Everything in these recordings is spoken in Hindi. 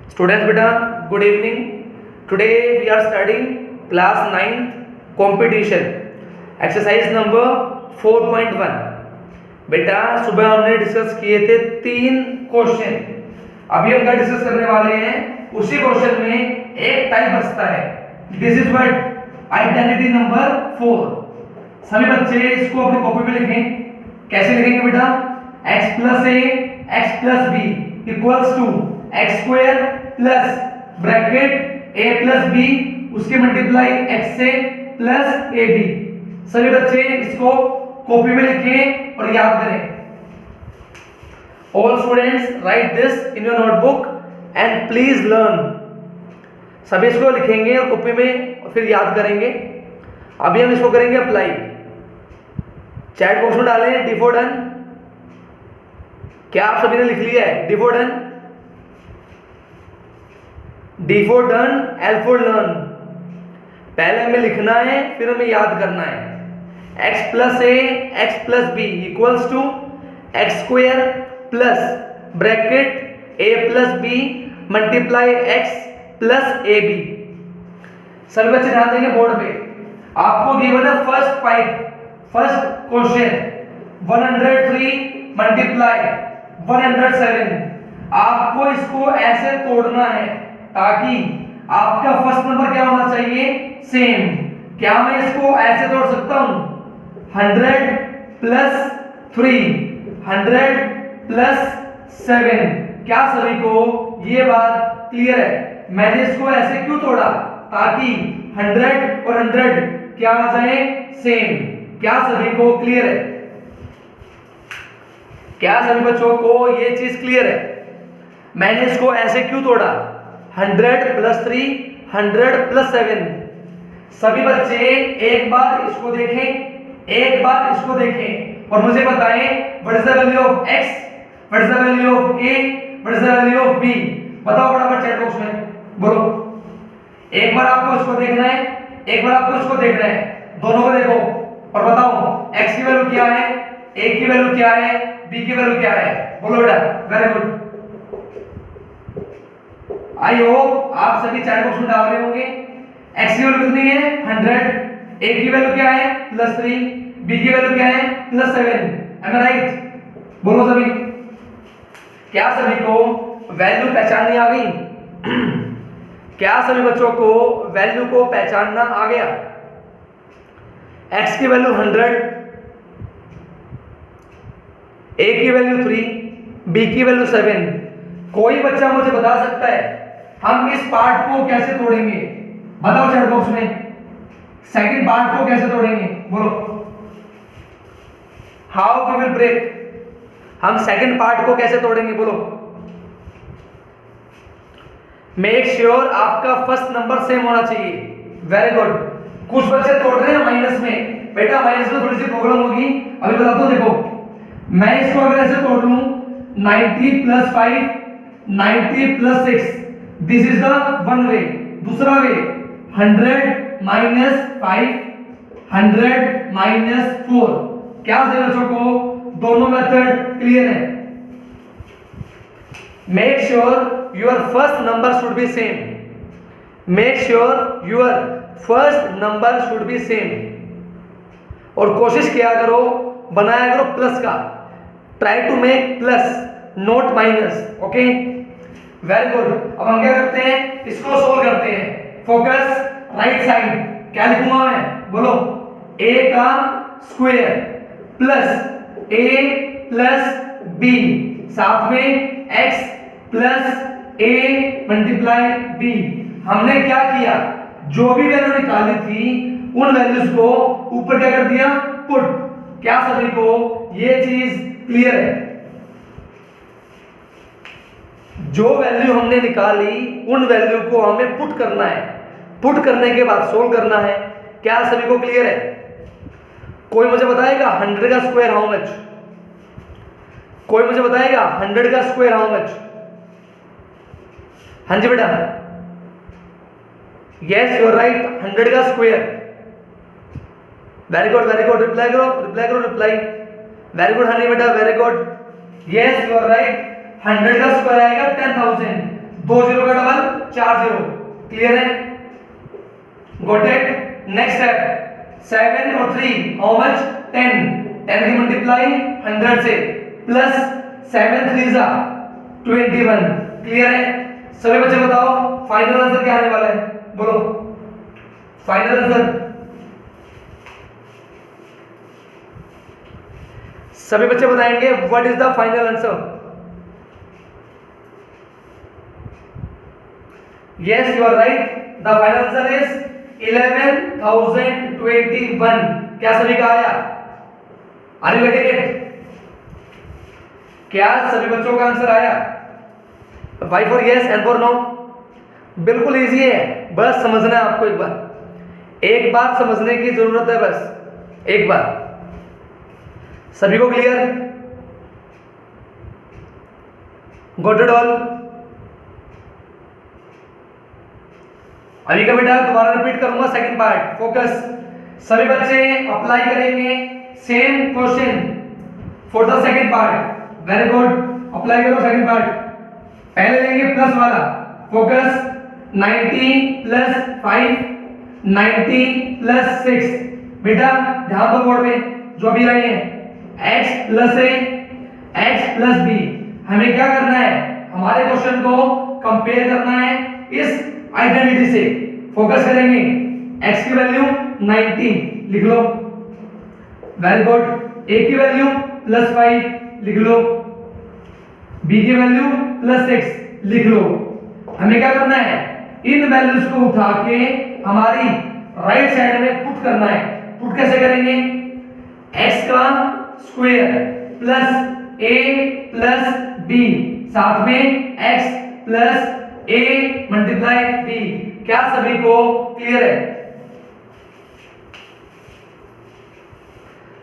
Students beta, good evening. Today we are studying class 9th competition exercise number 4.1. बेटा सुबह हमने डिस्कस किए थे 3 क्वेश्चन। अभी हम क्या डिस्कस करने वाले हैं, उसी क्वेश्चन में एक टाइप बचता है। This is what identity number 4। सभी बच्चे इसको अपनी कॉपी में लिखें। कैसे लिखेंगे बेटा? x plus a x plus b equals to x square plus bracket a plus b उसके मल्टीप्लाई एक्स से प्लस ए बी। सभी बच्चे इसको कॉपी में लिखें और याद करें। All students write this in your notebook and please learn. सभी इसको लिखेंगे और कॉपी में और फिर याद करेंगे। अभी हम इसको करेंगे अप्लाई। चैट बॉक्स में डालें D4 डन। क्या आप सभी ने लिख लिया है D4 done? D4 done, L4 learn. पहले हमें लिखना है, फिर हमें याद करना है। x plus a x plus b equals to x square plus bracket a plus b multiply x plus a b. सभी बच्चे ध्यान देंगे बोर्ड पे। आपको गिवन है फर्स्ट क्वेश्चन 103 मल्टीप्लाई 107। आपको इसको ऐसे तोड़ना है ताकि आपका फर्स्ट नंबर क्या होना चाहिए, सेम। क्या मैं इसको ऐसे तोड़ सकता हूं? 100 प्लस 3 100 प्लस 7। क्या सभी को ये बात क्लियर है? मैंने इसको ऐसे क्यों तोड़ा? ताकि 100 और 100 क्या आ जाए, सेम। क्या सभी को क्लियर है? क्या सभी बच्चों को ये चीज क्लियर है? मैंने इसको ऐसे क्यों तोड़ा? 100 प्लस 3 100 प्लस 7। सभी बच्चे एक बार इसको देखें, एक बार इसको देखें और मुझे बताएं what is the value of x, what is the value of a, what is the value of b। बताओ फटाफट चैट बॉक्स में बोलो। एक बार आपको इसको देखना है, एक बार आपको इसको देखना है। दोनों को देखो और बताओ x की वैल्यू क्या है, a की वैल्यू क्या है, b की वैल्यू क्या है। बोलो बेटा, वेरी गुड। आई होप आप सभी चैट बॉक्स में डाल रहे होंगे। x की वैल्यू कितनी है? 100। a की वैल्यू क्या है? +3। b की वैल्यू क्या है? +7। M I right? बोलो सभी। क्या सभी को वैल्यू पहचाननी आ गई? क्या सभी बच्चों को वैल्यू को पहचानना आ गया? x की वैल्यू 100, a की वैल्यू 3, b की वैल्यू 7। कोई बच्चा मुझे बता सकता है हम इस पार्ट को कैसे तोड़ेंगे? बताओ चैट बॉक्स में। सेकंड पार्ट को कैसे तोड़ेंगे? बोलो। How we will break. हम सेकंड पार्ट को कैसे तोड़ेंगे? बोलो। मेक श्योर आपका फर्स्ट नंबर सेम होना चाहिए। Very good. कुछ बच्चे तोड़ रहे हैं माइनस में। बेटा माइनस में थोड़ी सी प्रॉब्लम होगी, अभी बताता हूं। देखो मैं इसको अगर ऐसे तोड़ लूं 90 plus 5 90 plus 6, this is the one way. दूसरा वे 100 माइनस 5 100 माइनस 4। क्या सही बच्चों को दोनों मेथड क्लियर है? Make sure your first number should be same. Make sure your first number should be same. और कोशिश किया करो, बनाया करो प्लस का। Try to make plus not minus. Okay, very good. अब हम क्या करते हैं, इसको सोल्व करते हैं। Focus right side. क्या लिखूंगा मैं? बोलो। a का square plus a plus b साथ में x plus a multiply b। हमने क्या किया, जो भी वैल्यू निकाली थी उन वैल्यूज को ऊपर क्या कर दिया, पुट। क्या सभी को ये चीज क्लियर है? जो वैल्यू हमने निकाली उन वैल्यू को हमें पुट करना है। पुट करने के बाद सोल्व करना है। क्या सभी को क्लियर है? कोई मुझे बताएगा 100 का स्क्वायर हाउ मच? कोई मुझे बताएगा 100 का स्क्वायर हाउ मच? हाँ जी बेटा, यस यू आर राइट, 100 का square. Very good very good. Reply करो रिप्लाई करो रिप्लाई। वेरी गुड हनी बेटा, very good. Yes you are right. 100 का स्क्वायर आएगा 10,000। 2 0 का डबल 4 0। क्लियर है? Got it? नेक्स्ट स्टेप 7 और 3 हाउ मच 10 10 की मल्टीप्लाई 100 से प्लस 7 3 जा 21। क्लियर है? सभी बच्चे बताओ फाइनल आंसर क्या आने वाला है, बोलो फाइनल आंसर। सभी बच्चे बताएंगे what is the final answer. Yes you are right, the final answer is 11,021। क्या सभी का आया? Are you getting it? क्या सभी बच्चों का आंसर आया? Y for yes and for no? बिल्कुल इजी है, बस समझना है आपको। एक बार समझने की जरूरत है, बस एक बार। सभी को क्लियर? Got it all? अभी का बेटा दोबारा रिपीट करूंगा सेकंड पार्ट, फोकस। सभी बच्चे अप्लाई करेंगे same question for the second part. Very good, apply करो सेकंड पार्ट। पहले लेंगे प्लस वाला, फोकस। 90 plus 5 90 plus 6। बेटा ध्यान दो बोर्ड में जो भी आई है, x plus a x plus b। हमें क्या करना है? हमारे क्वेश्चन को कंपेयर करना है इस आइडेंटिटी से। फोकस करेंगे, x की वैल्यू 90 लिख लो, वेरी गुड। a की वैल्यू प्लस 5 लिख लो, b की वैल्यू प्लस 6 लिख लो। हमें क्या करना है? इन वैल्यूज को उठा के हमारी राइट साइड में पुट करना है। पुट कैसे करेंगे? x का square plus a plus b, साथ में x plus a multiply b। क्या सभी को क्लियर है?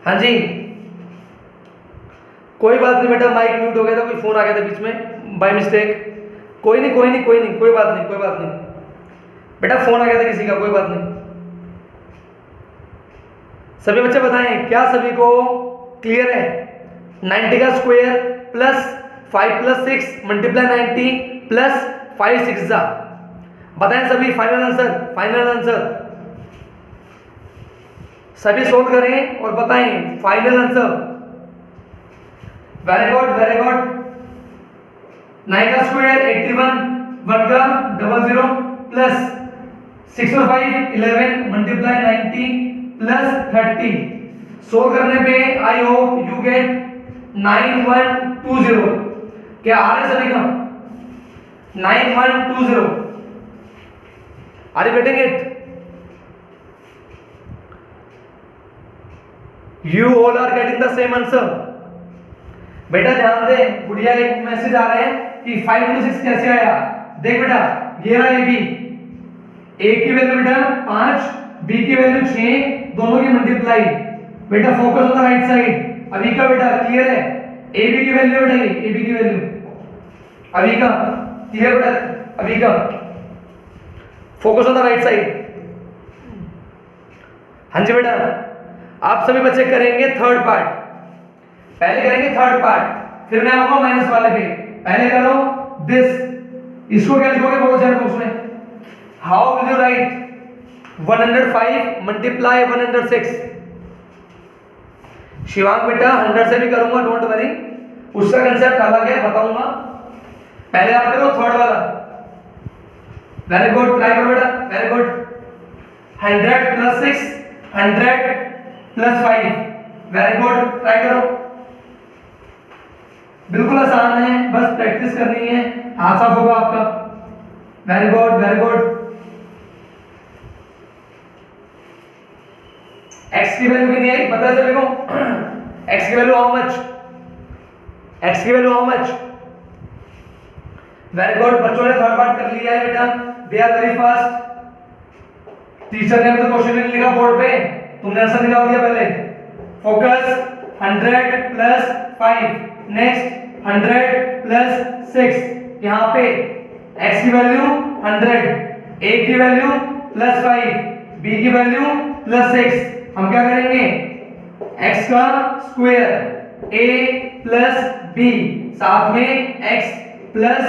हाँ जी, कोई बात नहीं बेटा, माइक म्यूट हो गया था, कोई फोन आ गया था बीच में बाय मिस्टेक। कोई नहीं कोई नहीं कोई नहीं, कोई बात नहीं कोई बात नहीं बेटा, फोन आ गया था किसी का, कोई बात नहीं। सभी बच्चे बताएं क्या सभी को क्लियर है? 90 का square plus 5 plus 6 multiply 90 plus 5 6 जा। बताएं सभी फाइनल आंसर, फाइनल आंसर। सभी सोल्व करें और बताएं final answer. Very good very good. 9 का स्क्वायर 81, 1 का 00 प्लस 6 और 5 11 मल्टीप्लाई 90 प्लस 30। सोल्व करने पे आई होप यू गेट 9120। क्या आ रहा है सभी का? 9120। Are you getting it? You all are getting the same answer. बेटा ध्यान दे, गुड़िया एक मैसेज आ रहा है कि 5 into 6 कैसे आया। देख बेटा, ये रहा ए बी, ए की वैल्यू बेटा 5, बी की वैल्यू 6, दोनों की मल्टीप्लाई। बेटा focus on the right side. अभी का बेटा क्लियर है? ए बी की वैल्यू बेटा, ए बी की वैल्यू अभी का क्लियर बेटा, अभी का focus on the right side. हाँ जी बेटा, आप सभी बच्चे करेंगे थर्ड पार्ट। पहले करेंगे थर्ड पार्ट, फिर मैं आऊंगा माइनस वाले पे। पहले करो दिस, इसको क्या लिखोगे बोलो चैट बॉक्स में? How will you right 105 multiply 106? Shivang बेटा 100 से भी करूंगा, डोंट वरी, उसका कंसेप्ट अलग है, बताऊंगा। पहले आप करो थर्ड वाला। वेरी गुड, ट्राई करो बेटा, very good. 100 plus 6 100 plus 5, very good, try करो। बिल्कुल आसान है, बस प्रैक्टिस करनी है, हाथ साफ होगा आपका। Very good very good. x की वैल्यू कितनी आई पता है सभी को? x की वैल्यू हाउ मच? x की value how much? Very good, बच्चों ने थर्ड पार्ट कर लिया है बेटा, they are very fast. Teacher ने तो क्वेश्चन नहीं लिखा बोर्ड पे, तुमने आंसर निकाल दिया पहले। Focus 100 plus 5, next 100 plus 6। यहाँ पे x की वैल्यू 100, a की वैल्यू प्लस 5, b की वैल्यू प्लस 6। हम क्या करेंगे? x का स्क्वायर a प्लस b, साथ में x plus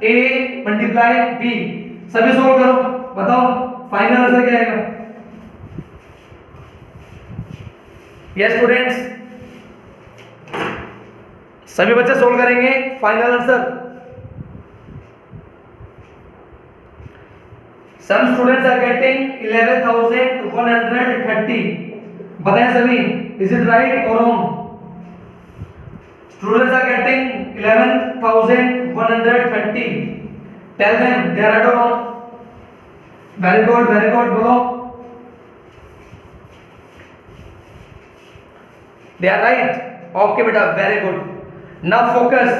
A multiply B. सभी सोल्व करो, बताओ फाइनल आंसर क्या आएगा। यस स्टूडेंट्स, सभी बच्चे सोल्व करेंगे final answer. Some students are getting 11,130. बताएं सभी, is it right or wrong? Students are getting 11,130. Tell them they are right or wrong. Very good, बोलो। They are right. Okay बेटा, very good. Now focus.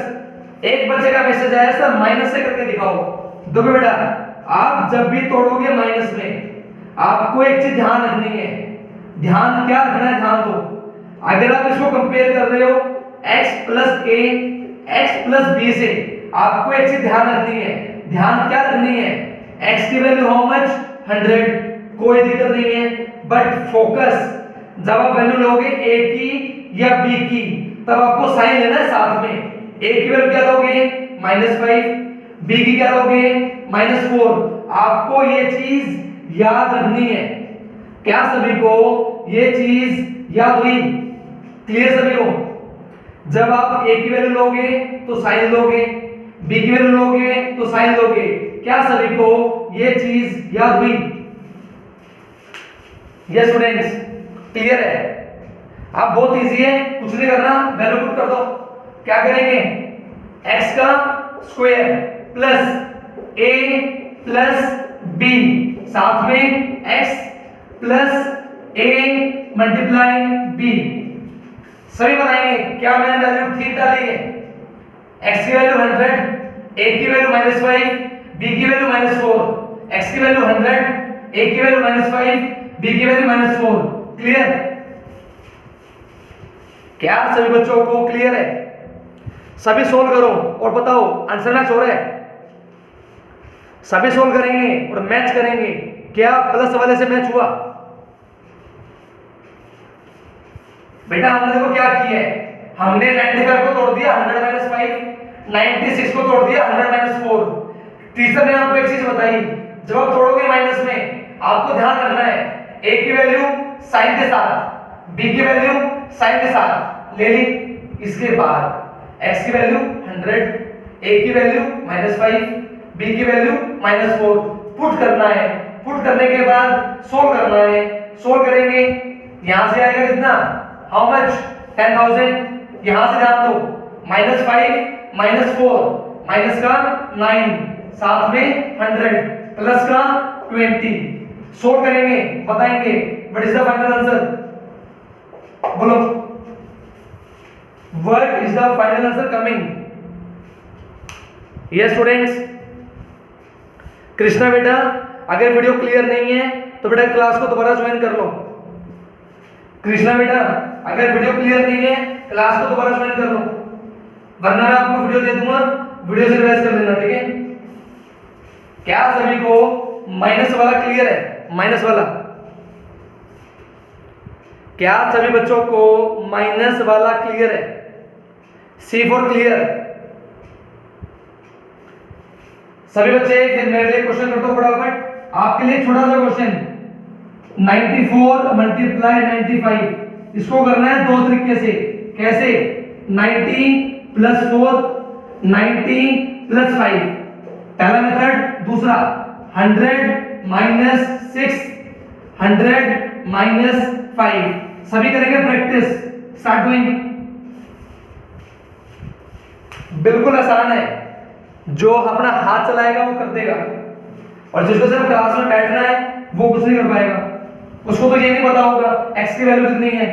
एक बच्चे का मैसेज आया सर माइनस से करके दिखाओ। देखो बेटा, आप जब भी तोड़ोगे माइनस में, आपको एक चीज ध्यान रखनी है। ध्यान क्या रखना है, ध्यान दो। अगर आप इसको कंपेयर कर रहे हो x plus a x plus b से, आपको एक चीज ध्यान रखनी है। ध्यान क्या रखनी है, x की वैल्यू हाउ मच 100, कोई दिक्कत नहीं है। बट फोकस, जब आप वैल्यू लोगे a की या b की, तब आपको साइन लेना है साथ में। a की वैल्यू क्या लोगे -5, b की क्या लोगे -4। आपको ये चीज याद रखनी है। क्या सभी को ये चीज याद हुई? क्लियर सभी को? जब आप a की वैल्यू लोगे तो साइन लोगे, b की वैल्यू लोगे तो साइन लोगे। क्या सभी को ये चीज याद हुई? यस स्टूडेंट्स, क्लियर है? आप बहुत इजी है, कुछ नहीं करना, वैल्यू पुट कर दो। क्या करेंगे, x का square plus a plus b, साथ में x plus a multiply b। सभी बनाएंगे। क्या मैंने वैल्यू ठीक डाली है, x की वैल्यू 100, a की वैल्यू -5, b की वैल्यू -4। x की वैल्यू 100, a की वैल्यू -5, b की वैल्यू -4। क्लियर? क्या सभी बच्चों को क्लियर है? सभी सोल्व करो और बताओ आंसर मैच हो रहा है। सभी सोल्व करेंगे और मैच करेंगे। क्या प्लस वाले से मैच हुआ? बेटा हमने देखो क्या किया है, हमने 95 को तोड़ दिया 100 - 5, 96 को तोड़ दिया 100 - 4। टीचर ने आपको एक चीज बताई, जब आप तोड़ोगे माइनस में, आपको ध्यान रखना है a की वैल्यू साइन के साथ, b की वैल्यू साइन के साथ ले ली। इसके बाद x की वैल्यू 100, a की वैल्यू -5, b की वैल्यू -4 पुट करना है। पुट करने के बाद सोल्व करना है। सोल्व करेंगे, यहां से आएगा कितना, हाउ मच 10,000। यहां से ध्यान दो, -5 -4 माइनस का 9, साथ में 100 प्लस का 20। सोल्व करेंगे, बताएंगे what is the final answer. बोलो, what is the final answer coming. Yes students, Krishna बेटा अगर वीडियो क्लियर नहीं है तो बेटा क्लास को दोबारा ज्वाइन कर लो। कृष्णा बेटा अगर वीडियो क्लियर नहीं है क्लास को दोबारा ज्वाइन कर लो, वरना मैं आपको वीडियो दे दूंगा, वीडियो से रिवाइज कर लेना, ठीक है? क्या सभी को माइनस वाला क्लियर है? माइनस वाला, क्या सभी बच्चों को माइनस वाला क्लियर है? C4 clear? सभी बच्चे फिर मेरे लिए क्वेश्चन कर दो फटाफट। आपके लिए छोटा सा क्वेश्चन, 94 मल्टीप्लाई 95, इसको करना है दो तरीके से। कैसे? 90 + 4 90 + 5, पहला मेथड। दूसरा 100 - 6 100 - 5। सभी करेंगे प्रैक्टिस। Start doing. बिल्कुल आसान है, जो अपना हाथ चलाएगा वो कर देगा, और जिसको सिर्फ क्लास में बैठना है वो कुछ नहीं कर पाएगा। उसको तो ये नहीं पता होगा x की वैल्यू कितनी है।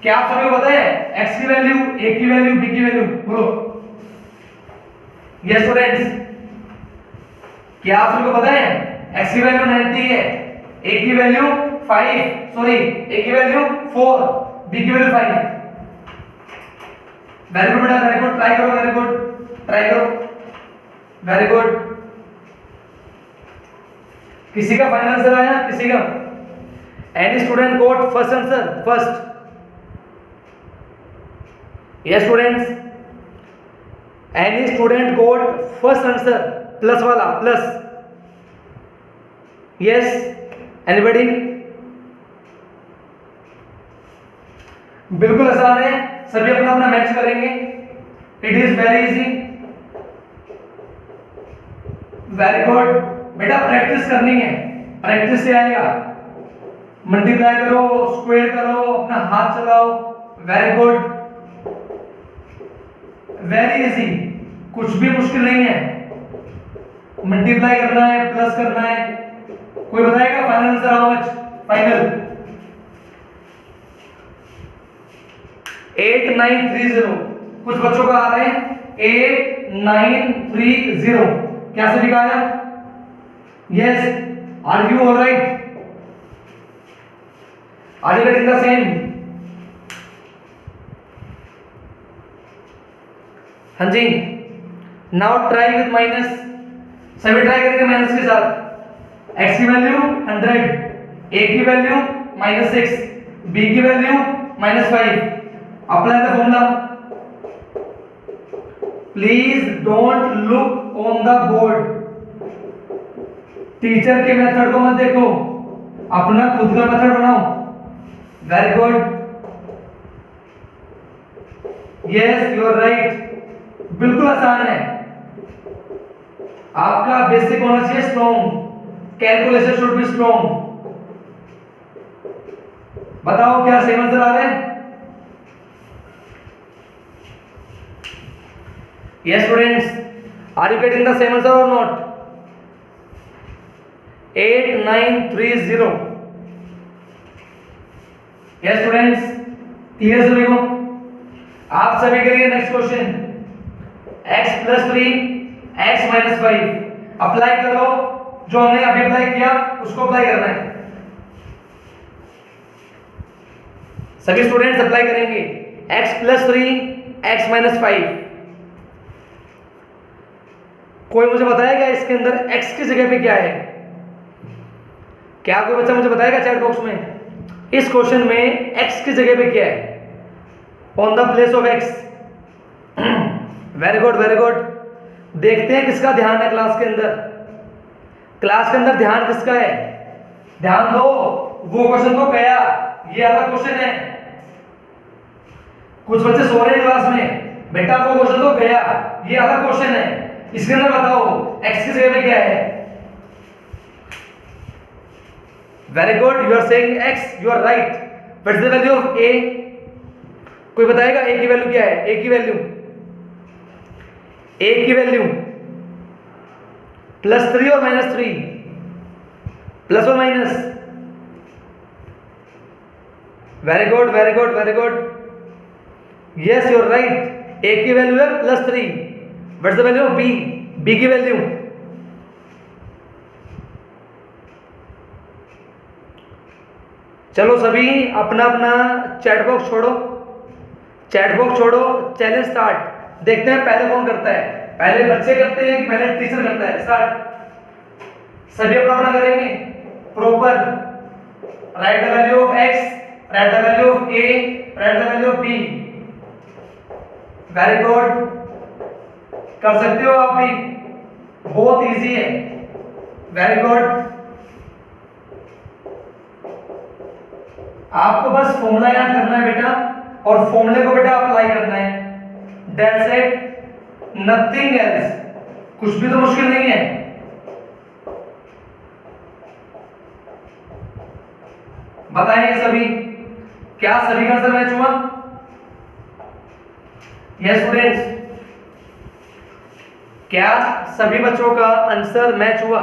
क्या आप सभी को पता है x की वैल्यू, a की वैल्यू, b की वैल्यू? बोलो यस स्टूडेंट्स, क्या आप सभी को पता है x की वैल्यू 90 है, a की वैल्यू 5, सॉरी a की वैल्यू 4, b की वैल्यू 5। वेरी गुड बेटा, वेरी गुड, ट्राई करो, वेरी गुड, ट्राई करो, वेरी गुड। किसी का फाइनल आंसर आया? किसी का? Any student got first answer? First? Yes students, any student got first answer plus वाला प्लस, यस एनीबडी? बिल्कुल आसान है, सभी अपना अपना मैच करेंगे। It is very easy, very good. बेटा प्रैक्टिस करनी है, प्रैक्टिस से आएगा। मल्टीप्लाई करो, स्क्वायर करो, अपना हाथ चलाओ, वेरी गुड, वेरी इजी, कुछ भी मुश्किल नहीं है। मल्टीप्लाई करना है, प्लस करना है। कोई बताएगा final answer how much? Final 8930। कुछ बच्चों का आ रहे हैं 8930। क्या सभी का आया? Yes, are you alright? Are you getting the same? हाँ जी। नाउ ट्राई विद माइनस, सभी ट्राई करेंगे माइनस के साथ। x की वैल्यू 100, a की वैल्यू -6, b की value -5। Apply the formula. Please don't look on the board, teacher के मेथड को मत देखो, अपना खुद का मेथड बनाओ। Very good, yes you are right. बिल्कुल आसान है, आपका बेसिक होना चाहिए strong, calculation should be strong. बताओ क्या सेम आंसर आ रहे हैं? Yes students, are you getting the same answer or not? 8930। Yes students, clear सभी को? आप सभी के लिए next question, x + 3 x - 5। Apply करो, जो हमने अभी अप्लाई किया उसको अप्लाई करना है। सभी स्टूडेंट्स अप्लाई करेंगे। x + 3 x - 5। कोई मुझे बताएगा इसके अंदर x की जगह पे क्या है? क्या कोई बच्चा मुझे बताएगा चैट बॉक्स में, इस क्वेश्चन में x की जगह पे क्या है? On the place of x। Very good, very good. देखते हैं किसका ध्यान है क्लास के अंदर। क्लास के अंदर ध्यान किसका है? ध्यान दो, वो क्वेश्चन तो गया, ये अलग क्वेश्चन है। कुछ बच्चे सो रहे हैं क्लास में, बेटा वो क्वेश्चन तो गया, ये अलग क्वेश्चन है। इसके अंदर बताओ x की जगह पे क्या है? Very good, you are saying x, you are right. What is the value of a? कोई बताएगा a की वैल्यू क्या है? a की वैल्यू +3 और -3, प्लस और minus. Very good, very good, very good, yes you are right. a की वैल्यू है +3। What's the value of b? b की वैल्यू चलो सभी अपना अपना चैट बॉक्स छोड़ो, चैट बॉक्स छोड़ो, चैलेंज स्टार्ट। देखते हैं पहले कौन करता है, पहले बच्चे करते हैं कि पहले टीचर करता है? स्टार्ट। सभी अपना अपना करेंगे proper. Right the value of x, right the value of a, right the value of b। Very good, कर सकते हो आप भी, बहुत इजी है। वेरी गुड, आपको बस फॉर्मूला याद करना है बेटा, और फॉर्मूले को बेटा अप्लाई करना है। That's it, nothing else. कुछ भी तो मुश्किल नहीं है। बताएंगे सभी, क्या सभी का आंसर मैच हुआ? यस स्टूडेंट्स, क्या सभी बच्चों का आंसर मैच हुआ?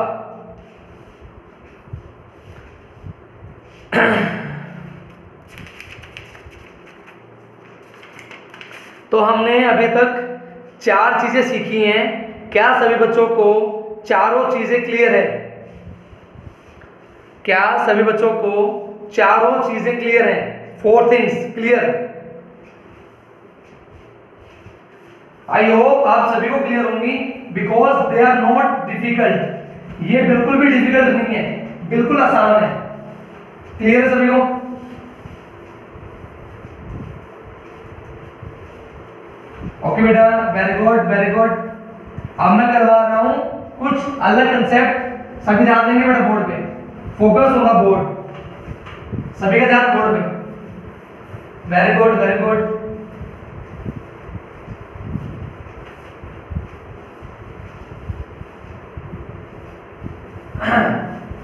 तो हमने अभी तक 4 चीजें सीखी हैं। क्या सभी बच्चों को चारों चीजें क्लियर है? क्या सभी बच्चों को चारों चीजें क्लियर हैं? 4 थिंग्स क्लियर? आई होप आप सभी को क्लियर होंगी, because they are not difficult. ये बिल्कुल भी डिफिकल्ट नहीं है, बिल्कुल आसान है। क्लियर है सभी को? ओके बेटा, वेरी गुड वेरी गुड। अब मैं करवा रहा हूँ कुछ अलग कंसेप्ट, सभी ध्यान देंगे बेटा बोर्ड पे, फोकस होगा बोर्ड, सभी का ध्यान बोर्ड पे। Very good very good.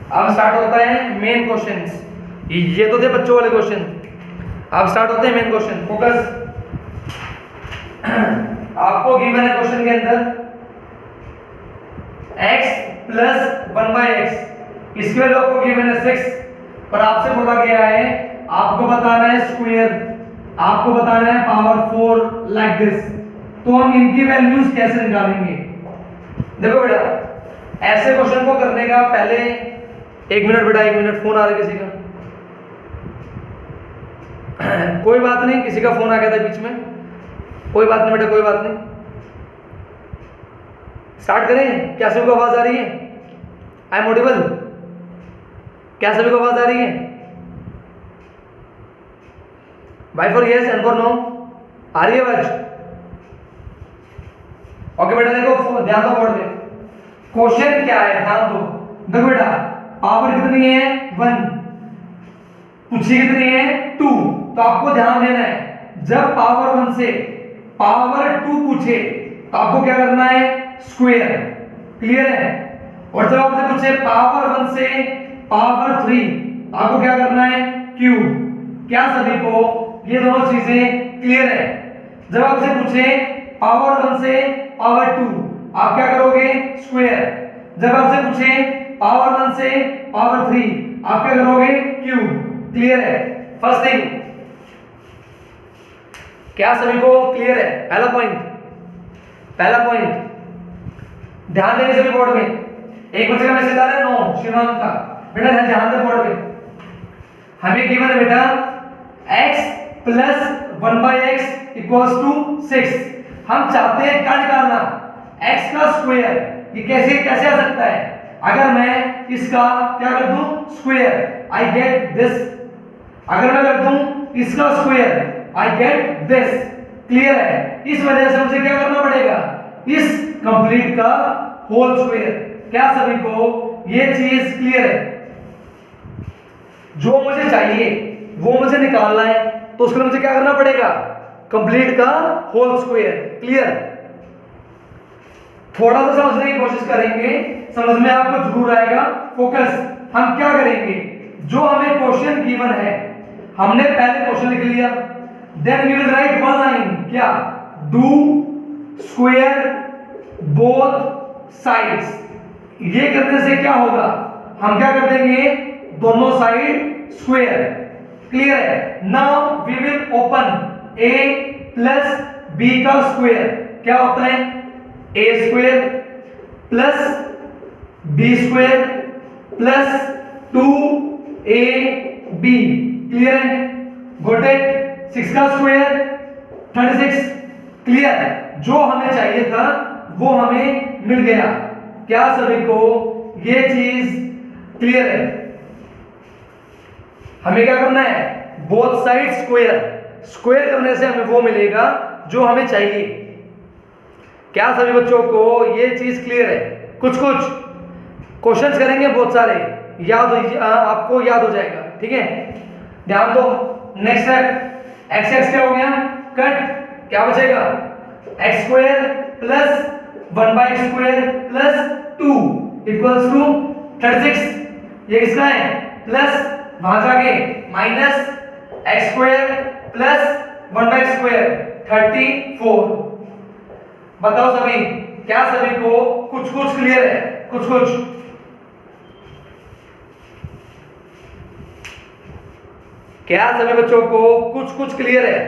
अब स्टार्ट होता है मेन क्वेश्चंस। ये तो थे बच्चों वाले क्वेश्चन, अब स्टार्ट होते हैं मेन क्वेश्चन। फोकस। आपको गिवन है क्वेश्चन के अंदर x प्लस 1/x, इसके लिए आपको गिवन है 6, पर आपसे बोला गया है आपको बताना है स्क्वायर, आपको बताना है पावर 4 लाइक दिस। तो हम इनकी वैल्यूज कैसे निकालेंगे? देखो बेटा, ऐसे क्वेश्चन को करने का पहले 1 मिनट बेटा, 1 मिनट, फोन आ रहा है किसी का। कोई बात नहीं, किसी का फोन आ गया था बीच में, कोई बात नहीं बेटा, कोई बात नहीं। स्टार्ट करें? क्या सभी को आवाज आ रही है? I am audible? क्या सभी को आवाज आ रही है? By for yes and for no, आ रही है आवाज? ओके बेटा, देखो ध्यान दो बोर्ड में, क्वेश्चन क्या है ध्यान दो। देखो बेटा, पावर कितनी है? 1, पूछी कितनी है? 2। तो आपको ध्यान देना है, जब पावर 1 से पावर 2 पूछे तो आपको क्या करना है? स्क्वायर। क्लियर है? और जब आपसे पूछे पावर 1 से पावर 3 तो आपको क्या करना है? क्यूब। क्या सभी को ये दोनों चीजें क्लियर है? जब आपसे पूछे पावर 1 से पावर 2 आप क्या करोगे? स्क्वायर। जब आपसे पूछे पावर 1 से पावर 3 आप क्या करोगे? क्यूब। क्लियर है? फर्स्ट थिंग, क्या सभी को क्लियर है? पहला पॉइंट, पहला पॉइंट ध्यान देने सभी बोर्ड में। एक बच्चे का मैसेज आ रहा है 9 शिवांग का, बेटा ध्यान दे बोर्ड पे। हमें गिवन है बेटा x plus 1/x equals to 6। हम चाहते हैं क्या निकालना? x का स्क्वायर। ये कैसे कैसे आ सकता है? अगर मैं इसका क्या कर दूं? Square, I get this. अगर मैं कर दूं इसका square, I get this. Clear है? इस वजह से मुझे क्या करना पड़ेगा? इस कंप्लीट का होल स्क्वायर। क्या सभी को ये चीज क्लियर है? जो मुझे चाहिए वो मुझे निकालना है, तो उसके लिए मुझे क्या करना पड़ेगा? कंप्लीट का होल स्क्वायर। क्लियर? थोड़ा सा समझने की कोशिश करेंगे, समझ में आपको जरूर आएगा। फोकस। हम क्या करेंगे? जो हमें क्वेश्चन गिवन है, हमने पहले क्वेश्चन लिख लिया, then we will write one line, क्या? Do square both sides. ये करने से क्या होगा? हम क्या कर देंगे? दोनों साइड स्क्वायर। क्लियर है? Now we will open a plus b का स्क्वायर। क्या होता है? a square plus b square plus 2ab। Clear है? Got it? 6 का स्क्वायर 36। क्लियर? जो हमें चाहिए था वो हमें मिल गया। क्या सभी को ये चीज क्लियर है? हमें क्या करना है? Both side square. स्क्वायर करने से हमें वो मिलेगा जो हमें चाहिए। क्या सभी बच्चों को ये चीज क्लियर है? कुछ कुछ क्वेश्चंस करेंगे, बहुत सारे याद आपको याद हो जाएगा। ठीक है, ध्यान दो। नेक्स्ट स्टेप, एक्स एक्स क्या हो गया? कट। क्या बचेगा? X square plus 1/x square plus 2 equals to 36। ये किसका है? प्लस, वहां जाके minus x square plus 1/x square 34। बताओ सभी, क्या सभी को कुछ कुछ क्लियर है? कुछ कुछ क्या सभी बच्चों को कुछ कुछ क्लियर है?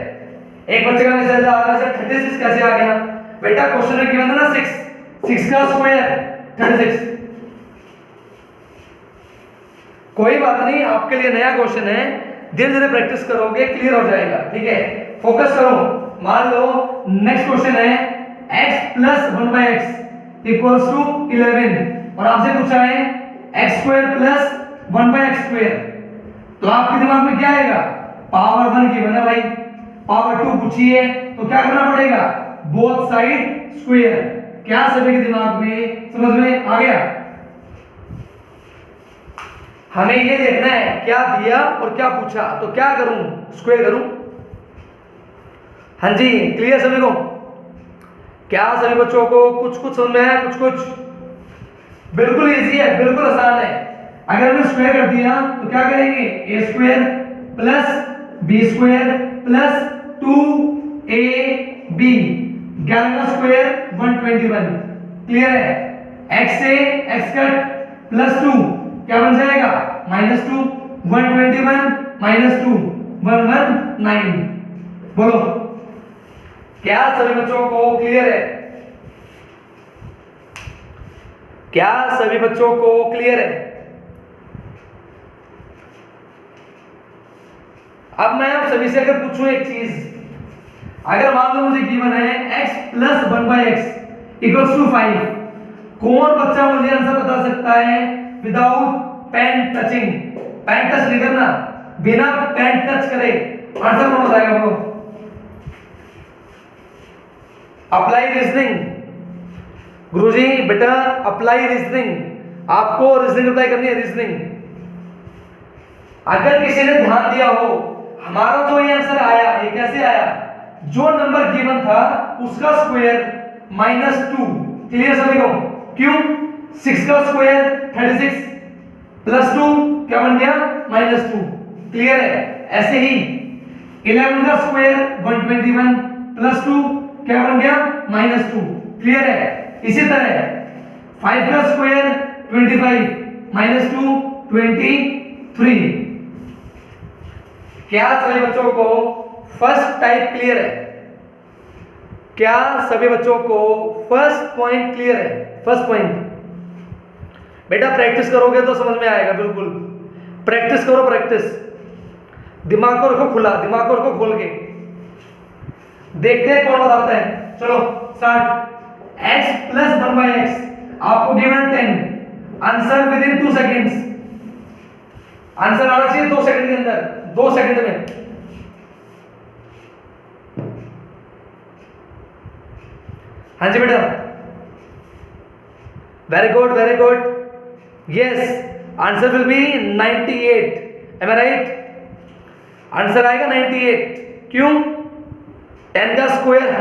एक बच्चे का मैसेज आ रहा है 36 कैसे आ गया? बेटा क्वेश्चन में गिवन था ना 6 का स्क्वायर 36। कोई बात नहीं, आपके लिए नया क्वेश्चन है, धीरे धीरे प्रैक्टिस करोगे क्लियर हो जाएगा। ठीक है, फोकस करो। मान लो नेक्स्ट क्वेश्चन है x plus 1/x equals to 11 और आपसे पूछा है x square plus 1/x square. तो आपके दिमाग में क्या आएगा? पावर 1 गिवन है भाई, पावर 2 पूछी है, तो क्या करना पड़ेगा? Both side square. क्या सभी के दिमाग में समझ में आ गया? हमें ये देखना है क्या दिया और क्या पूछा, तो क्या करूं, स्क्वायर करूं। हाँ जी, क्लियर सभी को? क्या सभी बच्चों को कुछ कुछ समझ में आया? कुछ कुछ बिल्कुल इजी है, बिल्कुल आसान है। अगर हमने स्क्वायर कर दिया तो क्या करेंगे, a square plus b square plus 2ab 11 square 121। Clear है? x से x कट प्लस 2 क्या बन जाएगा, -2 121 -2 119। बोलो क्या सभी बच्चों को क्लियर है? क्या सभी बच्चों को क्लियर है? अब मैं आप सभी से अगर पूछूं एक चीज, अगर मान लो मुझे गिवन है x plus 1/x equals to 5, कौन बच्चा मुझे आंसर बता सकता है without pen touching? Pen touch नहीं करना, बिना पेन टच करे आंसर कौन बताएगा? वो अप्लाई रीजनिंग। गुरुजी बेटा अप्लाई रीजनिंग, आपको रीजनिंग अप्लाई करनी है, रीजनिंग। अगर किसी ने ध्यान दिया हो, हमारा जो ये आंसर आया ये कैसे आया, जो नंबर गिवन था उसका स्क्वायर -2। क्लियर सभी को? क्यों? 6 का स्क्वायर 36 प्लस 2 क्या बन गया, -2। क्लियर है? ऐसे ही 11 का स्क्वायर 121 प्लस 2 क्या बन गया, -2। क्लियर है? इसी तरह 5 का स्क्वायर 25 -2 23। क्या सभी बच्चों को फर्स्ट टाइप क्लियर है? क्या सभी बच्चों को फर्स्ट पॉइंट क्लियर है? फर्स्ट पॉइंट बेटा प्रैक्टिस करोगे तो समझ में आएगा, बिल्कुल प्रैक्टिस करो, प्रैक्टिस। दिमाग को रखो खुला, दिमाग को रखो खोल के। देखते हैं कौन बताता है। चलो स्टार्ट। x प्लस 1/x आपको given 10, answer with in 2 seconds. Answer आना चाहिए 2 सेकंड के अंदर, 2 सेकंड में। हाँ जी बेटा, very good very good. Yes, answer will be 98। Am I right? Answer आएगा 98। क्यों? 10 का स्क्वायर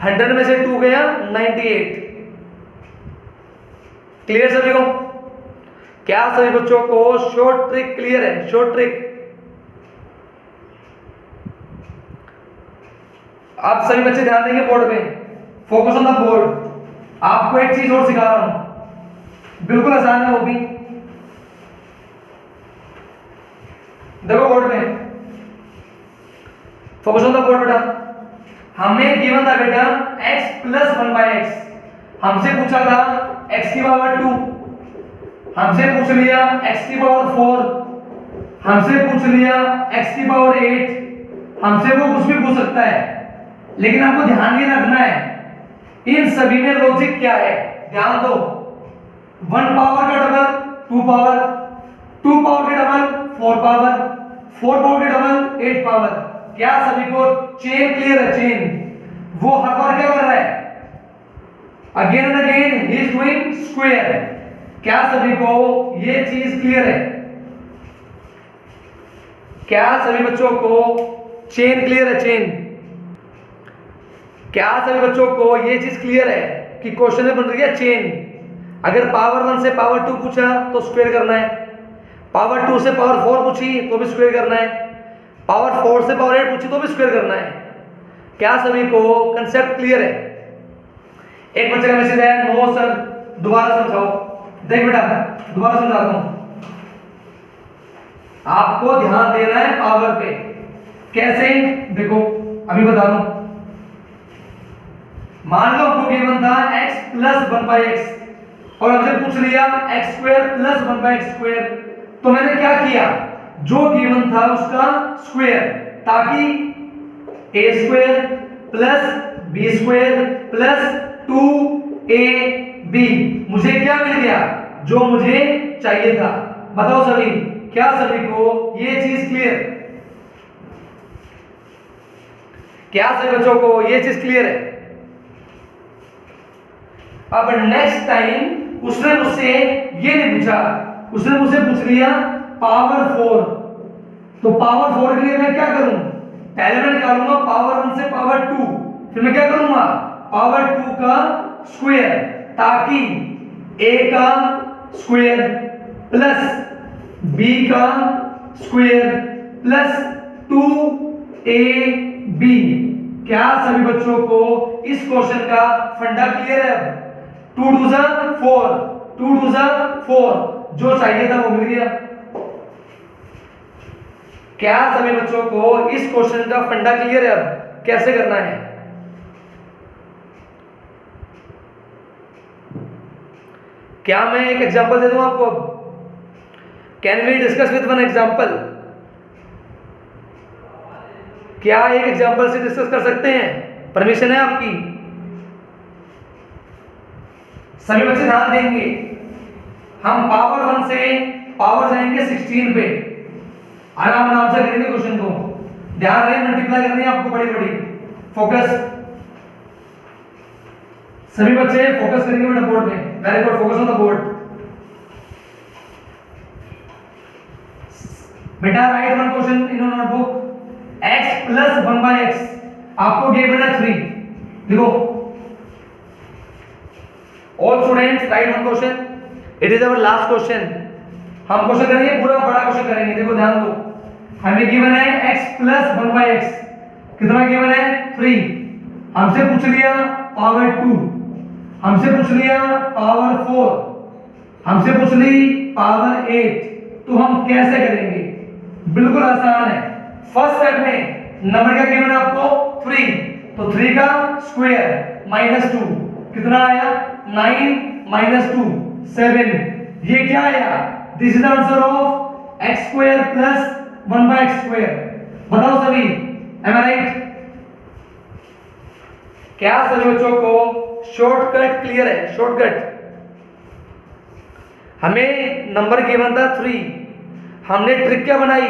100 में से 2 गया 98। क्लियर सभी को? क्या सभी बच्चों को शॉर्ट ट्रिक क्लियर है? Short trick. आप सभी बच्चे ध्यान देंगे बोर्ड पे, फोकस ऑन द बोर्ड। आपको एक चीज और सिखा रहा हूं, बिल्कुल आसान है वो भी। देखो बोर्ड पे, फोकस ऑन द बोर्ड बेटा। हमें गिवन था बेटा x प्लस 1/x, हमसे पूछा था x की पावर 2, हमसे पूछ लिया x की पावर 4, हमसे पूछ लिया x की पावर 8, हमसे वो कुछ भी पूछ सकता है। लेकिन आपको ध्यान ये रखना है इन सभी में लॉजिक क्या है, ध्यान दो। 1 पावर का डबल 2 पावर, 2 पावर के डबल 4 पावर, 4 पावर के डबल 8 पावर। क्या सभी को चेन क्लियर है? चेन। वो हर बार क्या कर रहा है, again and again he is doing square. क्या सभी को ये चीज क्लियर है? क्या सभी बच्चों को चेन क्लियर है? चेन। क्या सभी बच्चों को ये चीज क्लियर है कि क्वेश्चन में बन रही है चेन। अगर पावर 1 से पावर 2 पूछा तो स्क्वायर करना है, पावर 2 से पावर 4 पूछी तो भी स्क्वायर करना है, पावर 4 से पावर 8 पूछी तो भी स्क्वायर करना है। क्या सभी को कंसेप्ट क्लियर है? एक बच्चे का मैसेज है, नो सर दोबारा समझाओ। देख बेटा दोबारा समझाता हूं, आपको ध्यान देना है पावर पे। कैसे? देखो अभी बता रहा हूं। मान लो आपको गिवन था x प्लस 1/x और हमसे पूछ लिया x स्क्वायर प्लस 1/x²। तो मैंने क्या किया, जो गिवन था उसका स्क्वायर, ताकि a square plus b square plus 2ab मुझे क्या मिल गया, जो मुझे चाहिए था। बताओ सभी, क्या सभी को ये चीज क्लियर? क्या सभी बच्चों को ये चीज क्लियर है? अब नेक्स्ट टाइम उसने मुझसे ये नहीं पूछा, उसने मुझसे पूछ लिया पावर 4, तो पावर 4 के लिए मैं क्या करूं? पहले मैं निकालूंगा पावर 1 से पावर 2, फिर मैं क्या करूंगा? पावर 2 का स्क्वायर, ताकि a का स्क्वायर प्लस b का स्क्वायर प्लस 2ab। क्या सभी बच्चों को इस क्वेश्चन का फंडा क्लियर है? 2 2 जा 4, 2 2 जा 4, जो चाहिए था वो मिल गया। क्या सभी बच्चों को इस क्वेश्चन का फंडा क्लियर है? अब कैसे करना है? क्या मैं एक एग्जांपल दे दूं आपको? Can we discuss with one example? क्या एक एग्जांपल से डिस्कस कर सकते हैं? परमिशन है आपकी? सभी बच्चे ध्यान देंगे। हम पावर 1 से पावर जाएंगे 16 पे, आराम से करेंगे क्वेश्चन को। ध्यान रहे, मल्टीप्लाई करनी है आपको बड़ी बड़ी। फोकस, सभी बच्चे फोकस करेंगे बेटा बोर्ड में। Very good, focus on the board. बेटा write one question in your notebook. x plus 1/x आपको गिवन है 3। देखो all students write one question, it is our last question. हम क्वेश्चन करेंगे, पूरा बड़ा क्वेश्चन करेंगे। देखो ध्यान दो, हमें गिवन है x प्लस 1/x, कितना गिवन है? 3। हमसे पूछ लिया पावर 2, हमसे पूछ लिया पावर 4, हमसे पूछ ली पावर 8, तो हम कैसे करेंगे? बिल्कुल आसान है। फर्स्ट स्टेप में नंबर क्या गिवन है आपको? 3, तो 3 का स्क्वायर माइनस 2, कितना आया? 9 माइनस 2 7। ये क्या आया? This is the answer of x square plus 1/x square. बताओ सभी, एम आई राइट? क्या सभी बच्चों को शॉर्टकट क्लियर है? शॉर्टकट, हमें नंबर गिवन था 3, हमने ट्रिक क्या बनाई?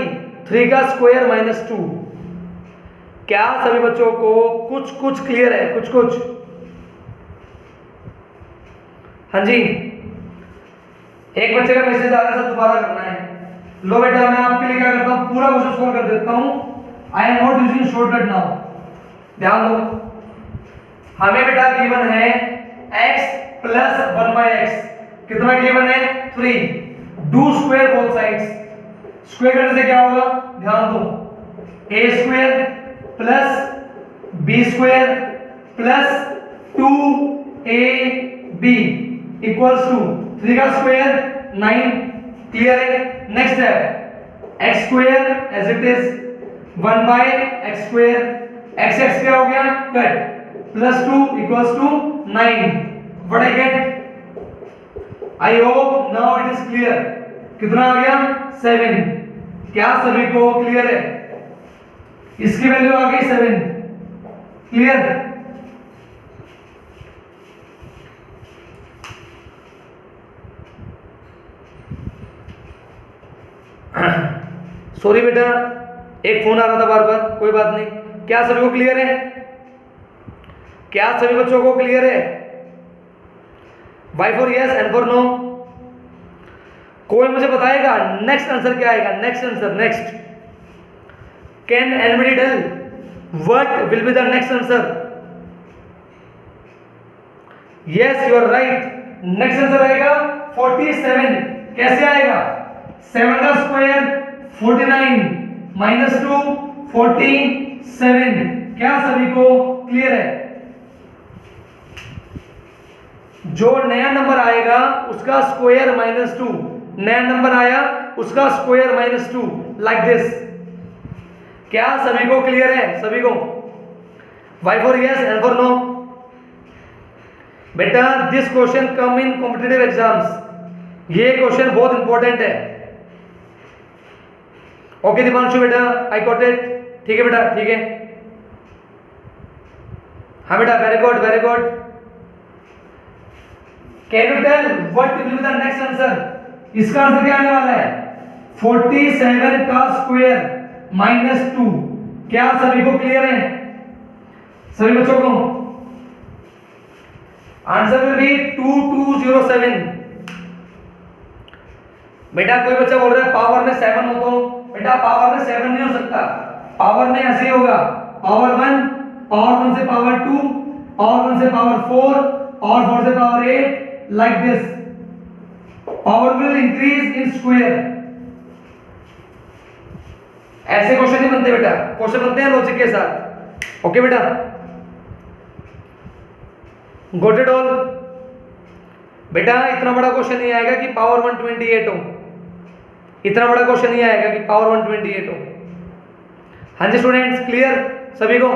3 का स्क्वायर माइनस 2। क्या सभी बच्चों को कुछ कुछ क्लियर है? कुछ कुछ? हाँ जी, एक बच्चे का मैसेज आ रहा है, दोबारा करना है। लो बेटा, मैं आपके लिए क्या करता हूं, पूरा क्वेश्चन सॉल्व कर देता हूं। I am not using shortcut now. ध्यान दो, हमें बेटा गिवन है x प्लस 1/x, कितना गिवन है? 3। Do square both sides, square करने से क्या होगा? ध्यान दो, a square plus b square plus 2ab equals to 3 का स्क्वायर 9। क्लियर है? नेक्स्ट है x square as it is 1/x square, x x क्या हो गया? Cut, plus 2 equals to 9। What I get? I hope now it is clear. कितना आ गया? 7। क्या सभी को क्लियर है? इसकी वैल्यू आ गई 7। क्लियर? सॉरी बेटा, एक फोन आ रहा था बार बार, कोई बात नहीं। क्या सभी को क्लियर है? क्या सभी बच्चों को क्लियर है? Y for yes, N for no. कोई मुझे बताएगा नेक्स्ट आंसर क्या आएगा? Next answer, next. Can anybody tell what will be the next answer? Yes, you are right. Next answer आएगा 47। कैसे आएगा? 7 का स्क्वायर 49 माइनस 2 47। क्या सभी को क्लियर है? जो नया नंबर आएगा उसका स्क्वायर माइनस 2, नया नंबर आया उसका स्क्वायर माइनस 2, लाइक दिस। क्या सभी को क्लियर है? सभी को? Y for yes, N for no. बेटा this question come in competitive exams, ये क्वेश्चन बहुत इंपॉर्टेंट है। ओके दीपांशु बेटा, आई गॉट इट। ठीक है बेटा, ठीक है। हाँ बेटा, very good, very good. Can you tell what will be the next answer? इसका आंसर क्या आने वाला है? 47 का स्क्वायर माइनस 2। क्या सभी को क्लियर है? सभी बच्चों को आंसर विल बी 2207। बेटा कोई बच्चा बोल रहा है पावर में 7 हो, तो बेटा पावर में 7 नहीं हो सकता, पावर में ऐसे ही होगा, पावर 1, पावर 1 से पावर 2, पावर 1 से पावर 4, पावर 4 से power 8, like this. Power will increase in square. ऐसे क्वेश्चन नहीं बनते बेटा, क्वेश्चन बनते हैं लॉजिक के साथ। ओके बेटा, गॉट इट ऑल। बेटा इतना बड़ा क्वेश्चन नहीं आएगा कि पावर 128 हो, इतना बड़ा क्वेश्चन नहीं आएगा कि पावर 128 हो। हाँ जी स्टूडेंट्स, क्लियर सभी को?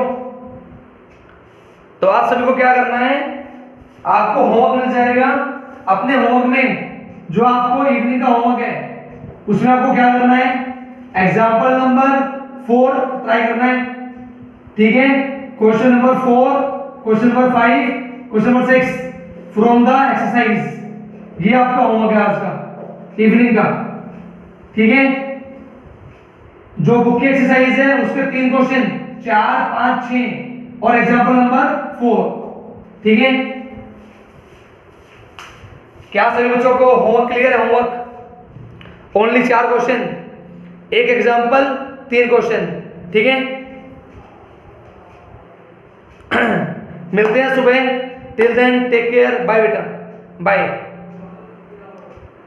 तो आप सभी को क्या करना है, आपको होमवर्क मिल जाएगा। अपने होमवर्क में जो आपको इवनिंग का होमवर्क है उसमें आपको क्या करना है, एग्जाम्पल नंबर 4 ट्राई करना है, ठीक है। Question number 4, question number 5, question number 6 from the exercise. ये आपका होमवर्क है आज का इवनिंग का, ठीक है। जो बुक की एक्सरसाइज है उसके 3 क्वेश्चन 4, 5, 6 और एग्जाम्पल नंबर 4, ठीक है। क्या सभी बच्चों को होमवर्क क्लियर है? Homework only 4 question, 1 example, 3 question, ठीक है। मिलते हैं सुबह। Till then take care, bye बेटा, बाय।